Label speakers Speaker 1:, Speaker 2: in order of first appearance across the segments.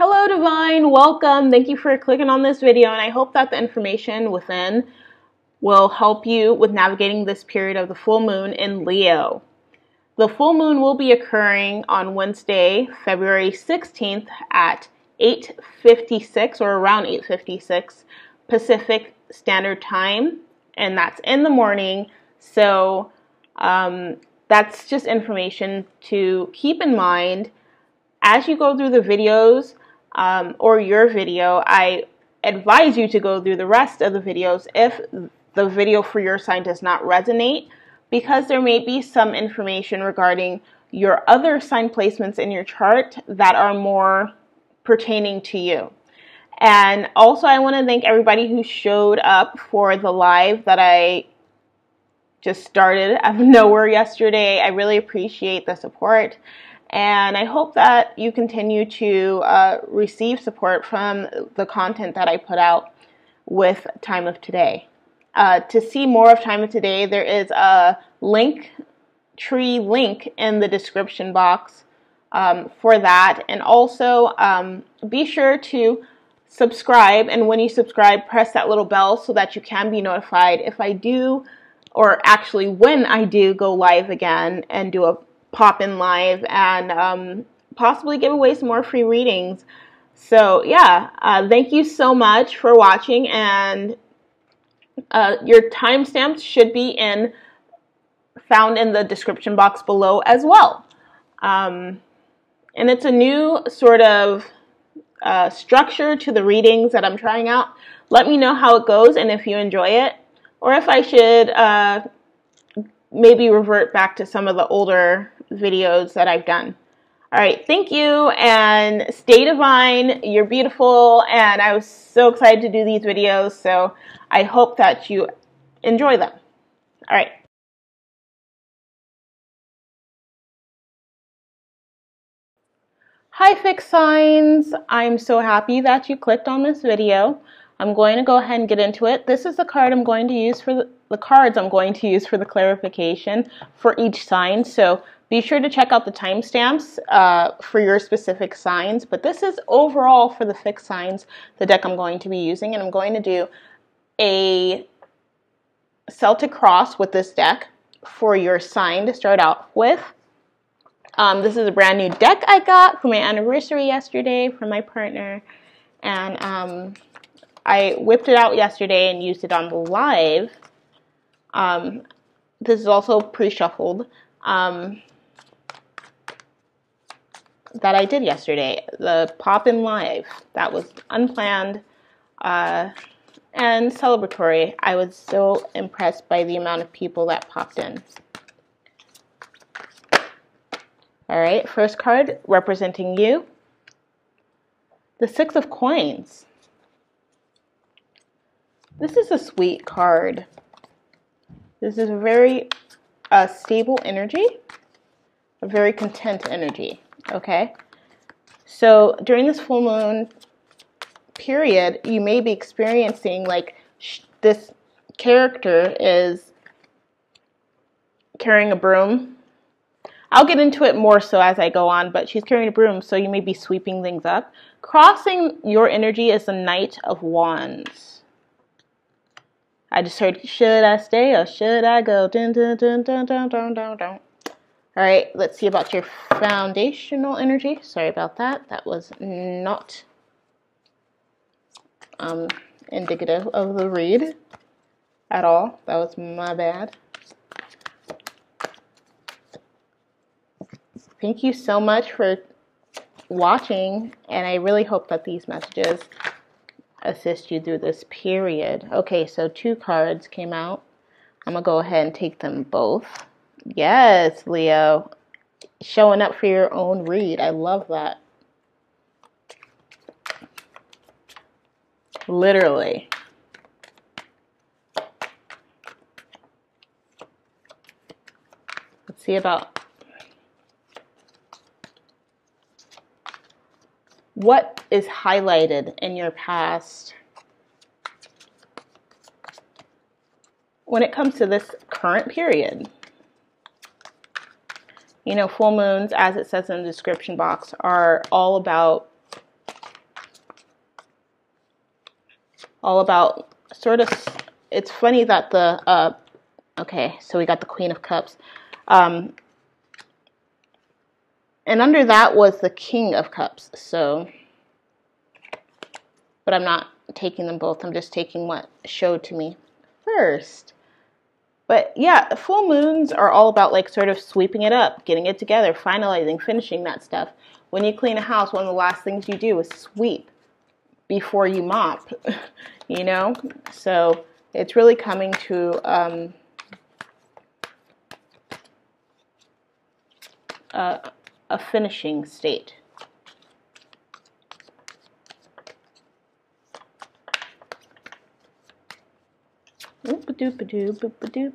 Speaker 1: Hello Divine, welcome. Thank you for clicking on this video, and I hope that the information within will help you with navigating this period of the full moon in Leo. The full moon will be occurring on Wednesday, February 16th at 8:56 or around 8:56 Pacific Standard Time, and that's in the morning. So that's just information to keep in mind as you go through the videos or your video. I advise you to go through the rest of the videos if the video for your sign does not resonate, because there may be some information regarding your other sign placements in your chart that are more pertaining to you. And also, I want to thank everybody who showed up for the live that I just started out of nowhere yesterday. I really appreciate the support, and I hope that you continue to receive support from the content that I put out with Time of Today. To see more of Time of Today, there is a tree link in the description box for that. And also be sure to subscribe, and when you subscribe, press that little bell so that you can be notified if I do, or actually when I do go live again and do a pop-in live and possibly give away some more free readings. So yeah, thank you so much for watching, and your timestamps should be found in the description box below as well. And it's a new sort of structure to the readings that I'm trying out. Let me know how it goes and if you enjoy it, or if I should maybe revert back to some of the older videos that I've done. All right, thank you, and stay divine. You're beautiful, and I was so excited to do these videos, so I hope that you enjoy them. All right. Hi, fixed signs. I'm so happy that you clicked on this video. I'm going to go ahead and get into it. This is the card I'm going to use for the cards I'm going to use for the clarification for each sign. So be sure to check out the timestamps for your specific signs. But this is overall for the fixed signs, the deck I'm going to be using. And I'm going to do a Celtic cross with this deck for your sign to start out with. This is a brand new deck I got for my anniversary yesterday from my partner. And I whipped it out yesterday and used it on the live. This is also pre-shuffled that I did yesterday. The pop-in live. That was unplanned and celebratory. I was so impressed by the amount of people that popped in. All right, first card representing you. The Six of Coins. This is a sweet card. This is a very stable energy, a very content energy, okay? So during this full moon period, you may be experiencing like this character is carrying a broom. I'll get into it more so as I go on, but she's carrying a broom, so you may be sweeping things up. Crossing your energy is the Knight of Wands. I just heard, should I stay or should I go? Dun, dun, dun, dun, dun, dun, dun, dun. All right, let's see about your foundational energy. Sorry about that. That was not indicative of the read at all. That was my bad. Thank you so much for watching, and I really hope that these messages assist you through this period. Okay, so 2 cards came out. I'm going to go ahead and take them both. Yes, Leo. Showing up for your own read. I love that. Literally. Let's see about what is highlighted in your past when it comes to this current period. You know, full moons, as it says in the description box, are all about all about sort of, it's funny that the, okay, so we got the Queen of Cups. And under that was the King of Cups, so, but I'm not taking them both. I'm just taking what showed to me first. But yeah, full moons are all about like sort of sweeping it up, getting it together, finalizing, finishing that stuff. When you clean a house, one of the last things you do is sweep before you mop, you know? So it's really coming to a finishing state. Boop-a-doop-a-doop, boop-a-doop.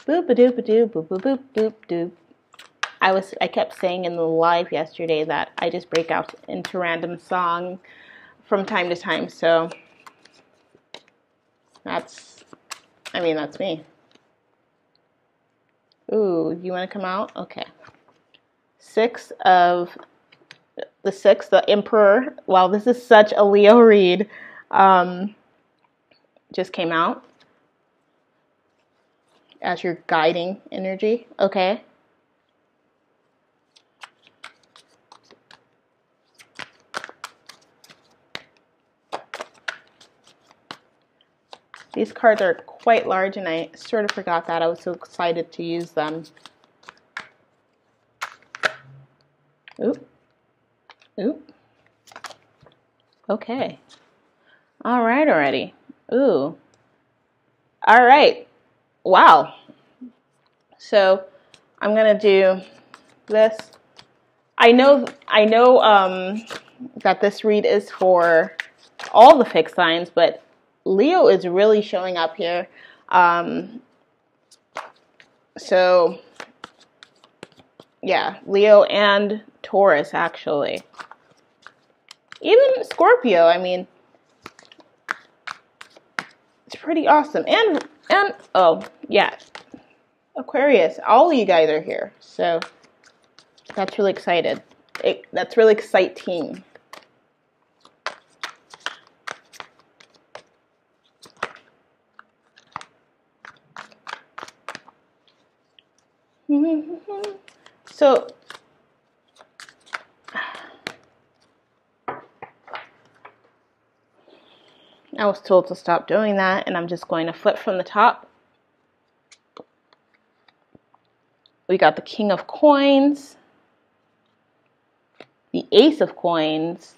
Speaker 1: Boop-a-doop-a-doop, boop-a-boop-boop-doop. I kept saying in the live yesterday that I just break out into random song from time to time, so that's me. Ooh, you want to come out? Okay. The Emperor. Wow, this is such a Leo read. Just came out as your guiding energy. Okay. These cards are quite large, and I sort of forgot that. I was so excited to use them. Oop. Oop. Okay. All right already. Ooh. All right. Wow. So I'm going to do this. I know that this read is for all the fixed signs, but Leo is really showing up here. So yeah, Leo and Taurus, actually. Even Scorpio, I mean, it's pretty awesome. And oh, yeah, Aquarius, all of you guys are here. So that's really excited. That's really exciting. So I was told to stop doing that, and I'm just going to flip from the top. We got the King of Coins, the Ace of Coins,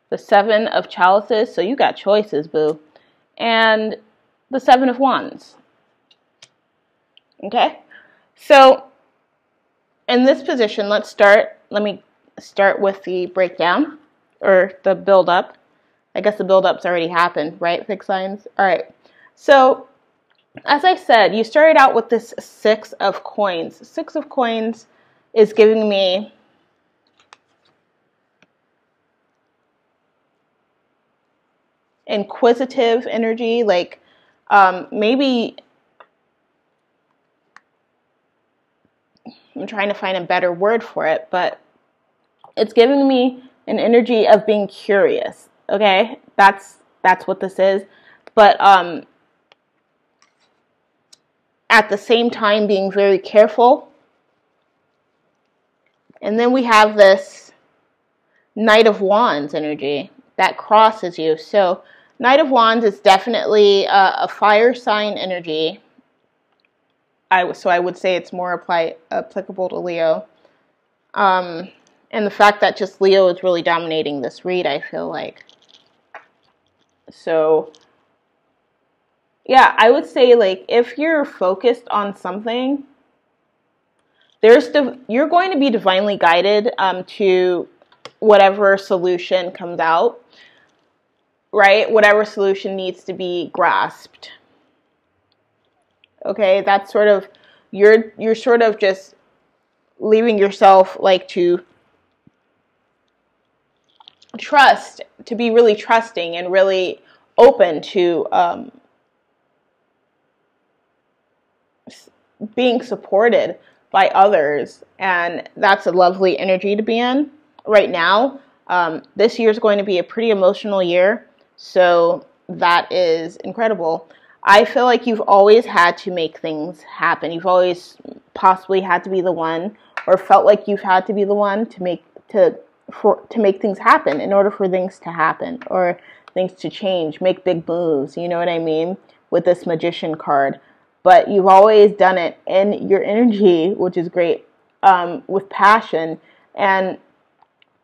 Speaker 1: the Seven of Chalices, so you got choices, boo, and the Seven of Wands. Okay, so in this position, let me start with the breakdown, or the build-up. I guess the build-up's already happened, right, fixed signs? All right, so as I said, you started out with this Six of Coins. Six of Coins is giving me inquisitive energy, like maybe I'm trying to find a better word for it, but it's giving me an energy of being curious. Okay, that's what this is, but at the same time being very careful. And then we have this Knight of Wands energy that crosses you. So Knight of Wands is definitely a fire sign energy. So I would say it's more applicable to Leo. And the fact that just Leo is really dominating this read, I feel like. So yeah, I would say, like, if you're focused on something, you're going to be divinely guided to whatever solution comes out, right? Whatever solution needs to be grasped. Okay, that's sort of, you're sort of just leaving yourself, like, to trust, to be really trusting and really open to being supported by others, and that's a lovely energy to be in right now. This year is going to be a pretty emotional year, so that is incredible. I feel like you've always had to make things happen. You've always possibly had to be the one, or felt like you've had to be the one to make things happen, in order for things to happen or things to change, make big moves. You know what I mean? With this Magician card. But you've always done it in your energy, which is great, with passion and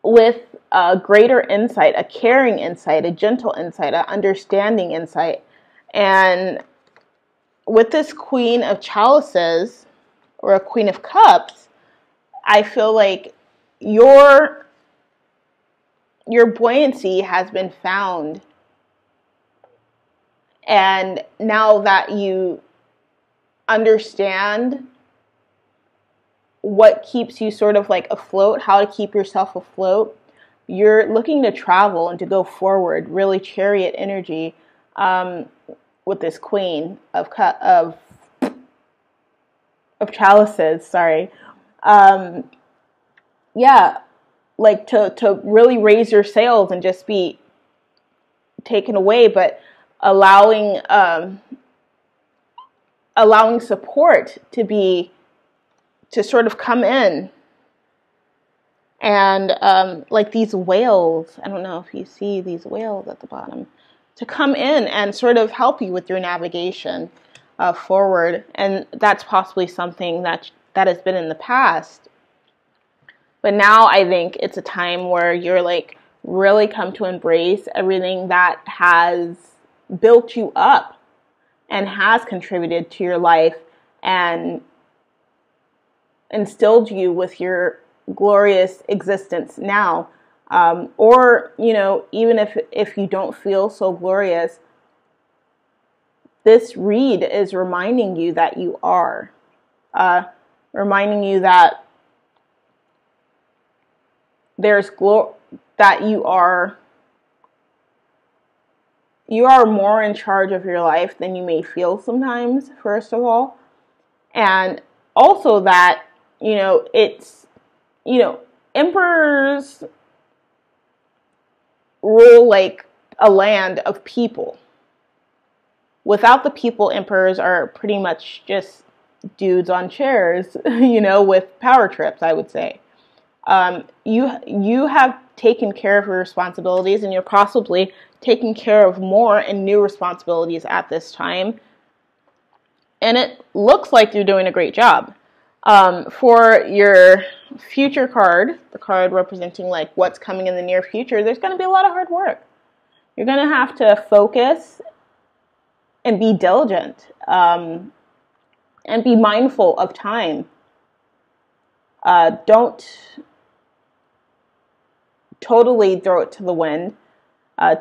Speaker 1: with a greater insight, a caring insight, a gentle insight, an understanding insight. And with this Queen of Chalices, or a Queen of Cups, I feel like your buoyancy has been found. And now that you understand what keeps you sort of like afloat, how to keep yourself afloat, you're looking to travel and to go forward, really chariot energy, with this Queen of Chalices, sorry. Yeah, like to really raise your sails and just be taken away, but allowing support to sort of come in. And like these whales, I don't know if you see these whales at the bottom, to come in and sort of help you with your navigation forward. And that's possibly something that has been in the past. But now I think it's a time where you're like really come to embrace everything that has built you up and has contributed to your life and instilled you with your glorious existence now. Or, you know, even if you don't feel so glorious, this read is reminding you that you are. Reminding you that that you are more in charge of your life than you may feel sometimes, first of all. And also that, you know, it's, you know, emperors rule like a land of people. Without the people, emperors are pretty much just dudes on chairs, you know, with power trips, I would say. You have taken care of your responsibilities, and you're possibly taking care of more and new responsibilities at this time. And it looks like you're doing a great job. For your future card, the card representing like what's coming in the near future, there's going to be a lot of hard work. You're going to have to focus and be diligent, and be mindful of time. Don't totally throw it to the wind.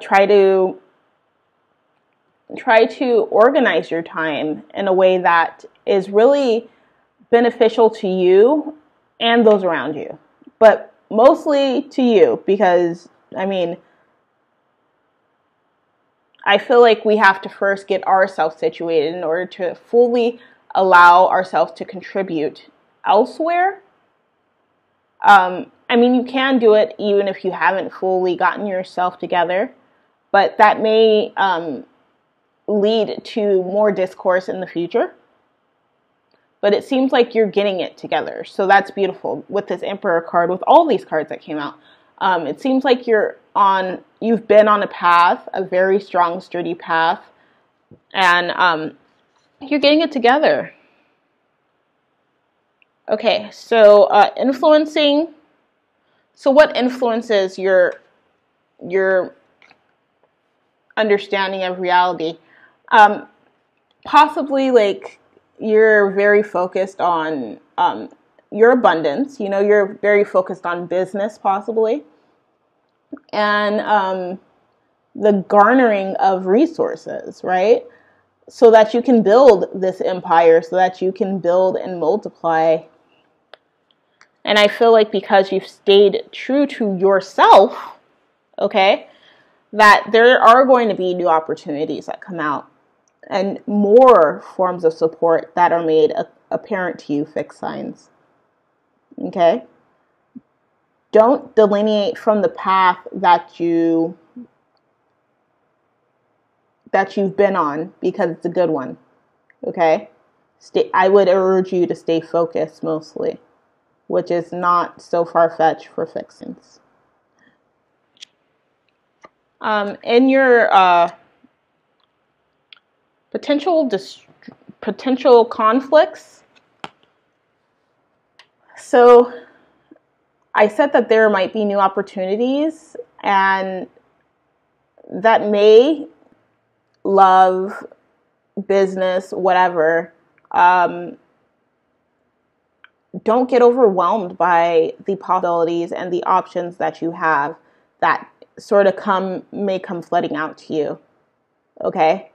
Speaker 1: Try to organize your time in a way that is really beneficial to you and those around you, but mostly to you, because I mean, I feel like we have to first get ourselves situated in order to fully allow ourselves to contribute elsewhere. I mean, you can do it even if you haven't fully gotten yourself together, but that may lead to more discourse in the future. But it seems like you're getting it together, so that's beautiful with this Emperor card, with all these cards that came out. It seems like you've been on a path, a very strong, sturdy path, and you're getting it together. Okay, so influencing. So what influences your understanding of reality? Possibly like you're very focused on your abundance. You know, you're very focused on business, possibly, and the garnering of resources, right? So that you can build this empire, so that you can build and multiply. And I feel like because you've stayed true to yourself, okay, that there are going to be new opportunities that come out and more forms of support that are made apparent to you, fixed signs. Okay? don't delineate from the path that you've been on, because it's a good one. Okay? I would urge you to stay focused mostly, which is not so far-fetched for fixings. In your potential conflicts, so I said that there might be new opportunities, and that may, love, business, whatever. Don't get overwhelmed by the possibilities and the options that you have that sort of may come flooding out to you. Okay?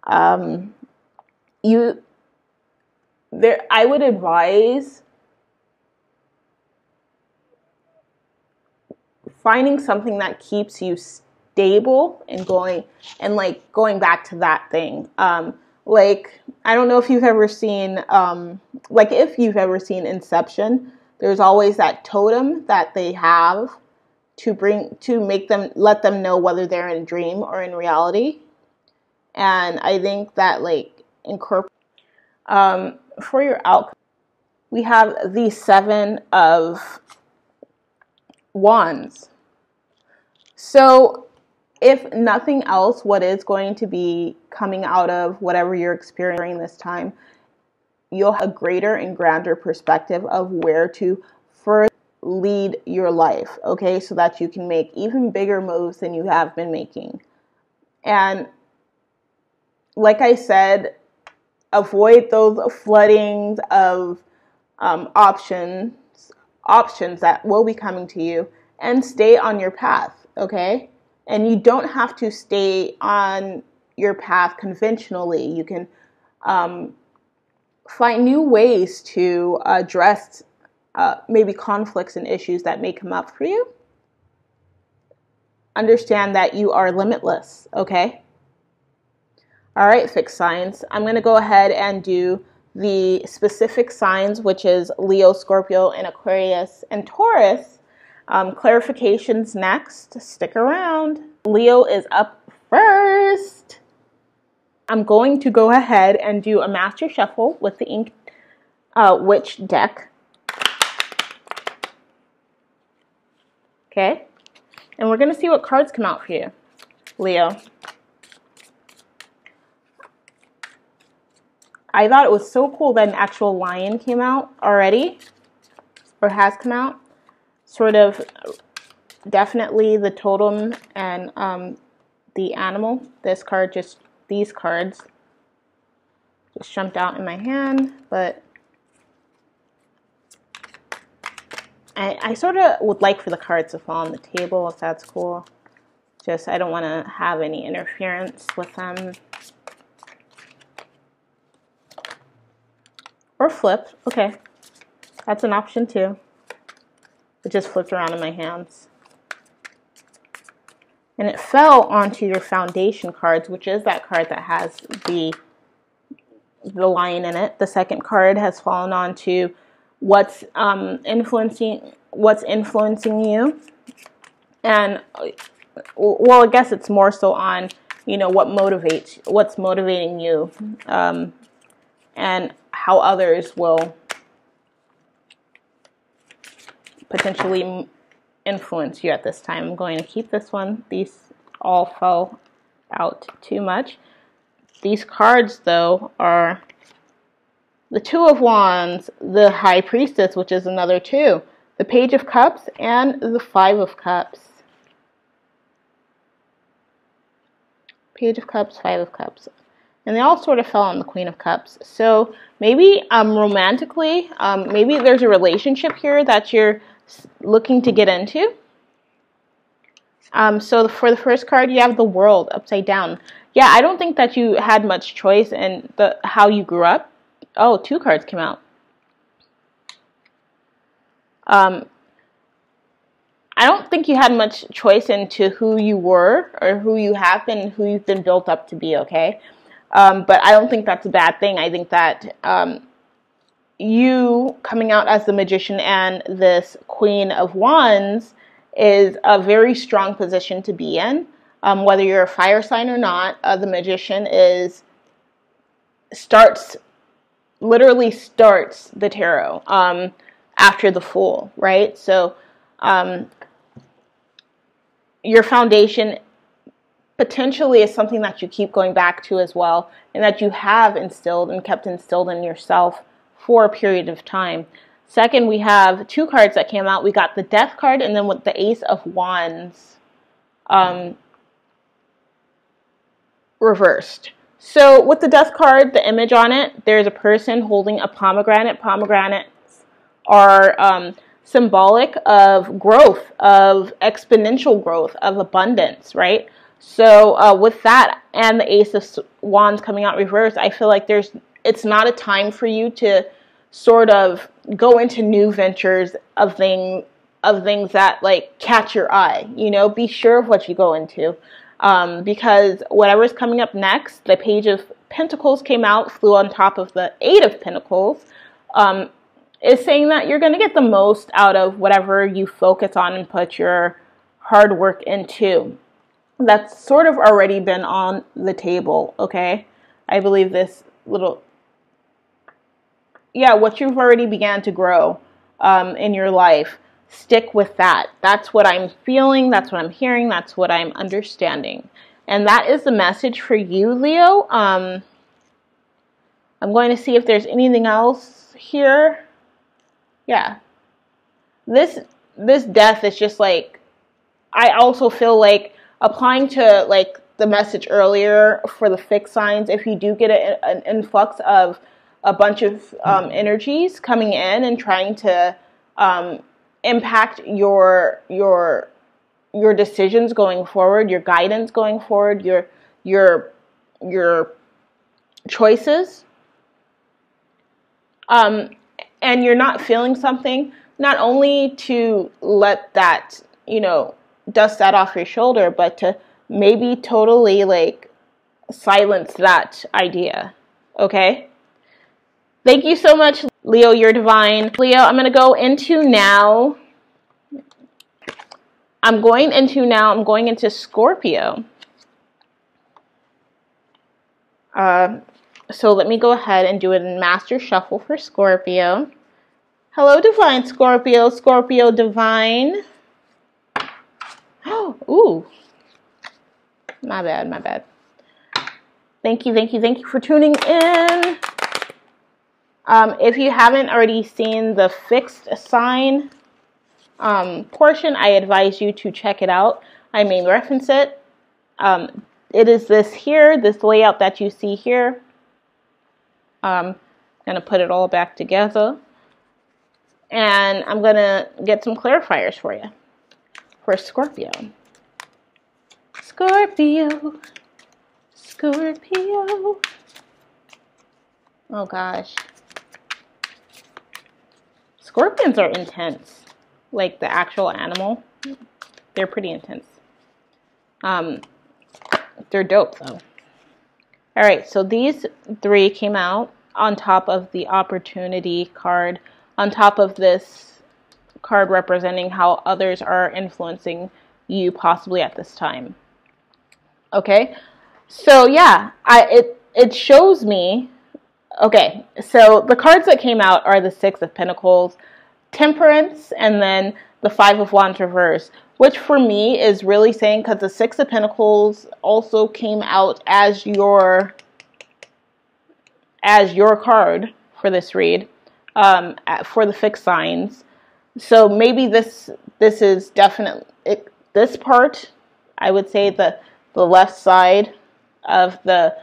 Speaker 1: I would advise finding something that keeps you stable and going back to that thing. Like, I don't know if you've ever seen, if you've ever seen Inception, there's always that totem that they have to let them know whether they're in a dream or in reality. And I think that, for your outcome, we have the 7 of Wands. So, if nothing else, what is going to be coming out of whatever you're experiencing during this time, you'll have a greater and grander perspective of where to further lead your life, okay? So that you can make even bigger moves than you have been making. And like I said, avoid those floodings of options that will be coming to you, and stay on your path, okay? And you don't have to stay on your path conventionally. You can find new ways to address maybe conflicts and issues that may come up for you. Understand that you are limitless, okay? All right, fixed signs. I'm going to go ahead and do the specific signs, which is Leo, Scorpio, and Aquarius, and Taurus. Clarifications next. Stick around. Leo is up first. I'm going to go ahead and do a master shuffle with the Ink Witch deck. Okay. And we're going to see what cards come out for you, Leo. I thought it was so cool that an actual lion came out already, or has come out. Sort of definitely the totem and the animal. These cards just jumped out in my hand, but I sort of would like for the cards to fall on the table, if that's cool. Just, I don't want to have any interference with them. Or flip. Okay. That's an option too. It just flipped around in my hands. And it fell onto your foundation cards, which is that card that has the lion in it. The second card has fallen onto what's influencing you. And, well, I guess it's more so on, what's motivating you, and how others will potentially influence you at this time. I'm going to keep this one. These all fell out too much. These cards, though, are the 2 of Wands, the High Priestess, which is another 2, the Page of Cups, and the 5 of Cups. Page of Cups, 5 of Cups. And they all sort of fell on the Queen of Cups. So maybe romantically, maybe there's a relationship here that you're looking to get into. So for the first card, you have the World upside down. Yeah, I don't think that you had much choice in how you grew up. Oh, 2 cards came out. I don't think you had much choice into who you were or who you have been, who you've been built up to be, okay? But I don't think that's a bad thing. I think that you coming out as the Magician and this Queen of Wands is a very strong position to be in. Whether you're a fire sign or not, the Magician literally starts the tarot after the Fool, right? So your foundation potentially is something that you keep going back to as well, and that you have instilled and kept instilled in yourself for a period of time. Second, we have two cards that came out. We got the Death card, and then with the Ace of Wands reversed. So with the Death card, the image on it, there's a person holding a pomegranate. Pomegranates are symbolic of growth, of exponential growth, of abundance, right? So with that and the Ace of Wands coming out reversed, I feel like it's not a time for you to sort of go into new ventures of things that like catch your eye. You know, be sure of what you go into, because whatever's coming up next, the Page of Pentacles came out, flew on top of the Eight of Pentacles, is saying that you're going to get the most out of whatever you focus on and put your hard work into. That's sort of already been on the table, okay? I believe this little, yeah, what you've already began to grow in your life, stick with that. That's what I'm feeling, that's what I'm hearing, that's what I'm understanding. And that is the message for you, Leo. I'm going to see if there's anything else here. Yeah. This death is just like, I also feel like applying to like the message earlier for the fixed signs, if you do get an influx of a bunch of energies coming in and trying to impact your decisions going forward, your guidance going forward, your choices, and you're not feeling something, not only to let that, you know, dust that off your shoulder, but to maybe totally like silence that idea. Okay? Thank you so much, Leo. You're divine. Leo, I'm going to go into now. I'm going into Scorpio. So let me go ahead and do it in Master Shuffle for Scorpio. Hello, divine Scorpio. Scorpio divine. Oh, ooh. My bad. Thank you for tuning in. If you haven't already seen the fixed sign portion, I advise you to check it out. I may reference it. It is this layout that you see here. I'm going to put it all back together. And I'm going to get some clarifiers for you. For Scorpio. Scorpio. Oh gosh. Scorpions are intense. Like the actual animal. They're pretty intense. They're dope though. Alright, so these three came out on top of the opportunity card. On top of this card representing how others are influencing you possibly at this time. Okay, so yeah, it shows me. Okay, so the cards that came out are the Six of Pentacles, Temperance, and then the Five of Wands reverse, which for me is really saying, because the Six of Pentacles also came out as your card for this read, for the fixed signs. So maybe this is definitely this part. I would say the left side of the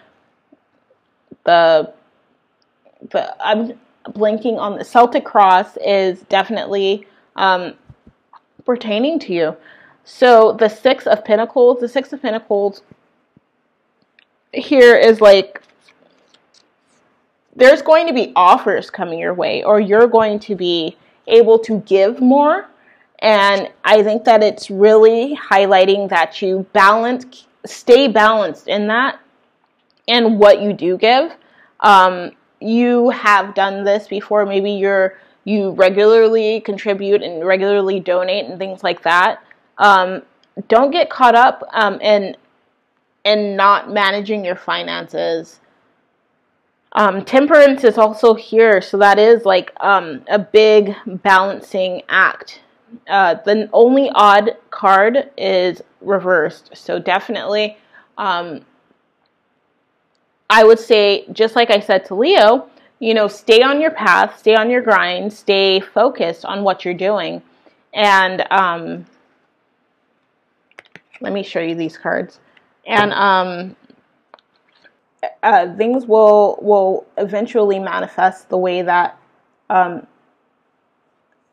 Speaker 1: I'm blinking on the Celtic cross is definitely pertaining to you. So the Six of Pentacles here is like, there's going to be offers coming your way, or you're going to be able to give more. And I think that it's really highlighting that you stay balanced in that, and what you do give. you have done this before. Maybe you regularly contribute and regularly donate and things like that. Don't get caught up in not managing your finances. Temperance is also here, so that is like a big balancing act. The only odd card is reversed, so definitely I would say, just like I said to Leo, you know, stay on your path, stay on your grind, stay focused on what you're doing. And let me show you these cards. And things will eventually manifest the way that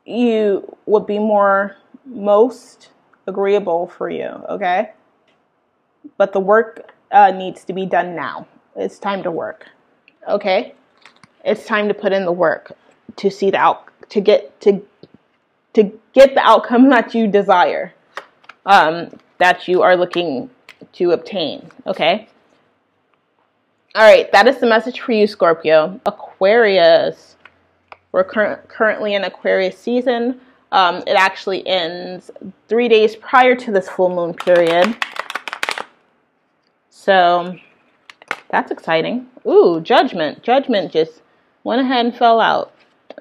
Speaker 1: you would be most agreeable for you, okay? But the work needs to be done now. It's time to work, okay? It's time to put in the work to see to get the outcome that you desire, that you are looking to obtain, okay? All right, that is the message for you, Scorpio. Aquarius. We're currently in Aquarius season. It actually ends 3 days prior to this full moon period. So that's exciting. Ooh, Judgment. Judgment just went ahead and fell out.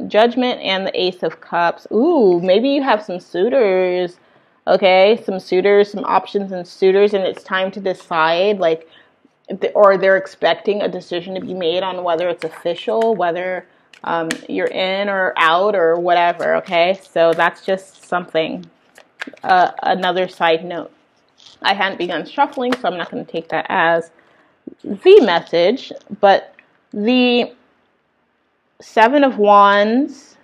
Speaker 1: Judgment and the Ace of Cups. Ooh, maybe you have some suitors. Okay, some suitors, some options and suitors, and it's time to decide, like, or they're expecting a decision to be made on whether it's official, whether you're in or out or whatever, okay? So that's just something, another side note. I hadn't begun shuffling, so I'm not going to take that as the message, but the Seven of Wands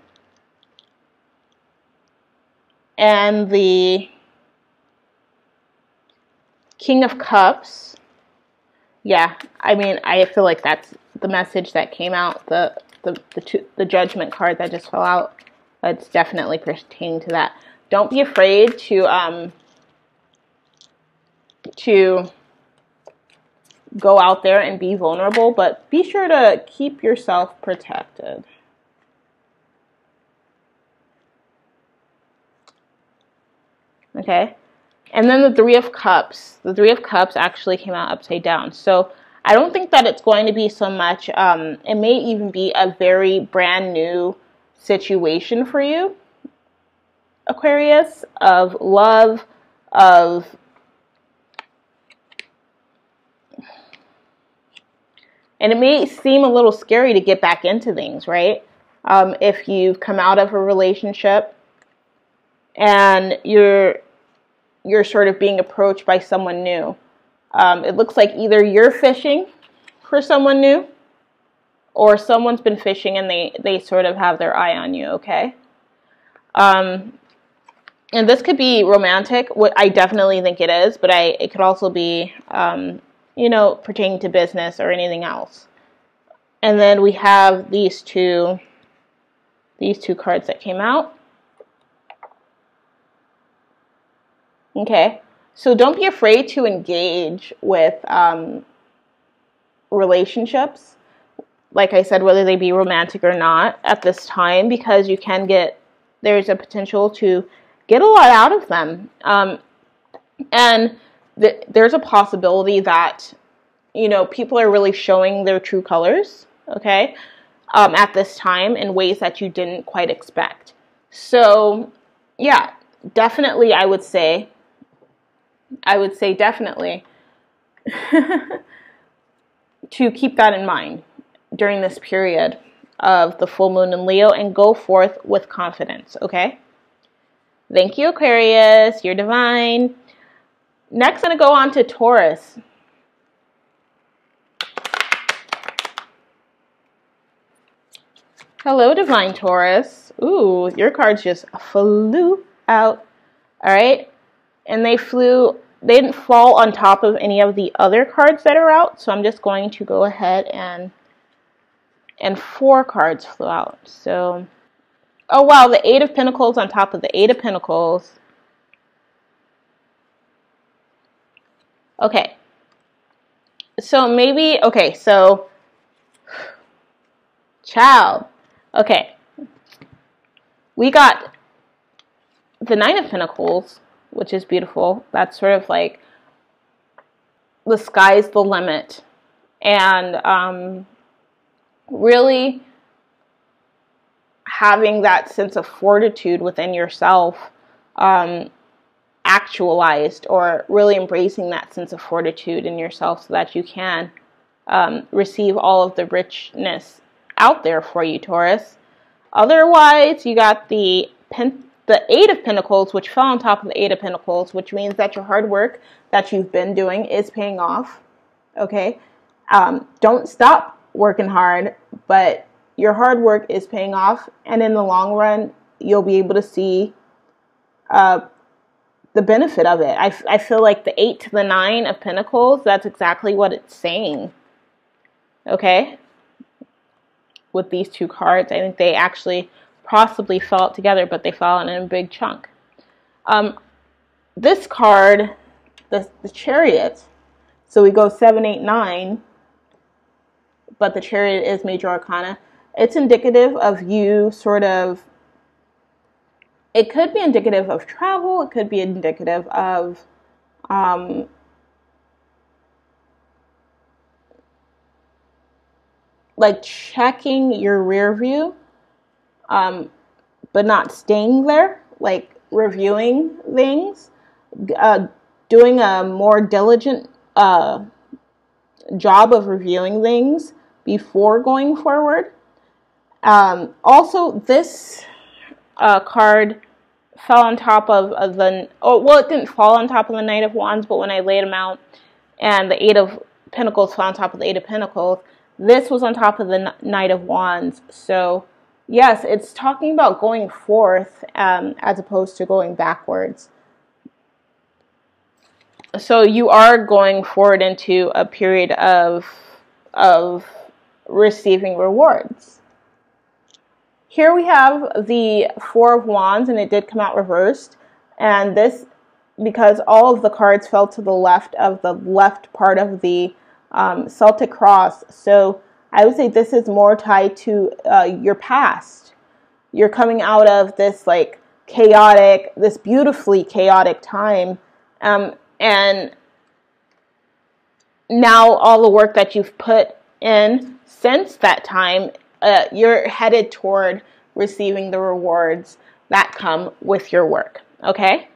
Speaker 1: and the King of Cups, yeah, I mean, I feel like that's the message that came out. The Judgment card that just fell out, it's definitely pertaining to that. Don't be afraid to go out there and be vulnerable, but be sure to keep yourself protected. Okay? And then the Three of Cups. The Three of Cups actually came out upside down. So I don't think that it's going to be so much, it may even be a very brand new situation for you, Aquarius, of love, of and it may seem a little scary to get back into things, right? If you've come out of a relationship and you're sort of being approached by someone new. It looks like either you're fishing for someone new or someone's been fishing and they sort of have their eye on you, okay? And this could be romantic. What I definitely think it is, but it could also be, you know, pertaining to business or anything else. And then we have these two cards that came out. Okay, so don't be afraid to engage with relationships, like I said, whether they be romantic or not at this time, because you can there's a potential to get a lot out of them. And there's a possibility that, you know, people are really showing their true colors, okay, at this time in ways that you didn't quite expect. So, yeah, definitely I would say definitely to keep that in mind during this period of the full moon in Leo and go forth with confidence, okay? Thank you, Aquarius. You're divine. Next, I'm going to go on to Taurus. Hello, divine Taurus. Ooh, your cards just flew out. All right. And they didn't fall on top of any of the other cards that are out. So I'm just going to go ahead and 4 cards flew out. So, oh wow, the 8 of Pentacles on top of the 8 of Pentacles. Okay. So maybe, okay, so Child. Okay. We got the Nine of Pentacles, which is beautiful. That's sort of like the sky's the limit. And really having that sense of fortitude within yourself actualized, or really embracing that sense of fortitude in yourself so that you can receive all of the richness out there for you, Taurus. Otherwise, you got the Eight of Pentacles, which fell on top of the Eight of Pentacles, which means that your hard work that you've been doing is paying off. Okay? Don't stop working hard, but your hard work is paying off, and in the long run, you'll be able to see the benefit of it. I feel like the 8 to the 9 of Pentacles, that's exactly what it's saying. Okay? With these two cards, I think they actually possibly fell out together, but they fell out in a big chunk. This card, the Chariot, so we go 7, 8, 9, but the Chariot is major arcana. It's indicative of you sort of, it could be indicative of travel, it could be indicative of like checking your rear view, but not staying there, like reviewing things, doing a more diligent job of reviewing things before going forward. Also, this card fell on top of the, well, it didn't fall on top of the Knight of Wands, but when I laid them out and the Eight of Pentacles fell on top of the Eight of Pentacles, this was on top of the Knight of Wands. So yes, it's talking about going forth as opposed to going backwards. So you are going forward into a period of receiving rewards. Here we have the Four of Wands, and it did come out reversed. And this, because all of the cards fell to the left of the left part of the Celtic cross. So I would say this is more tied to your past. You're coming out of this like chaotic, this beautifully chaotic time. And now all the work that you've put in since that time, you're headed toward receiving the rewards that come with your work. Okay?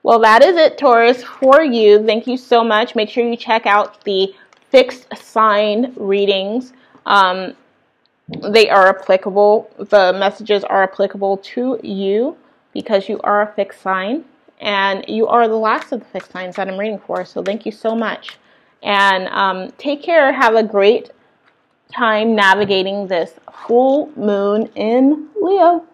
Speaker 1: Well, that is it, Taurus, for you. Thank you so much. Make sure you check out the fixed sign readings. They are applicable. The messages are applicable to you because you are a fixed sign. And you are the last of the fixed signs that I'm reading for. So thank you so much. And take care. Have a great time navigating this full moon in Leo.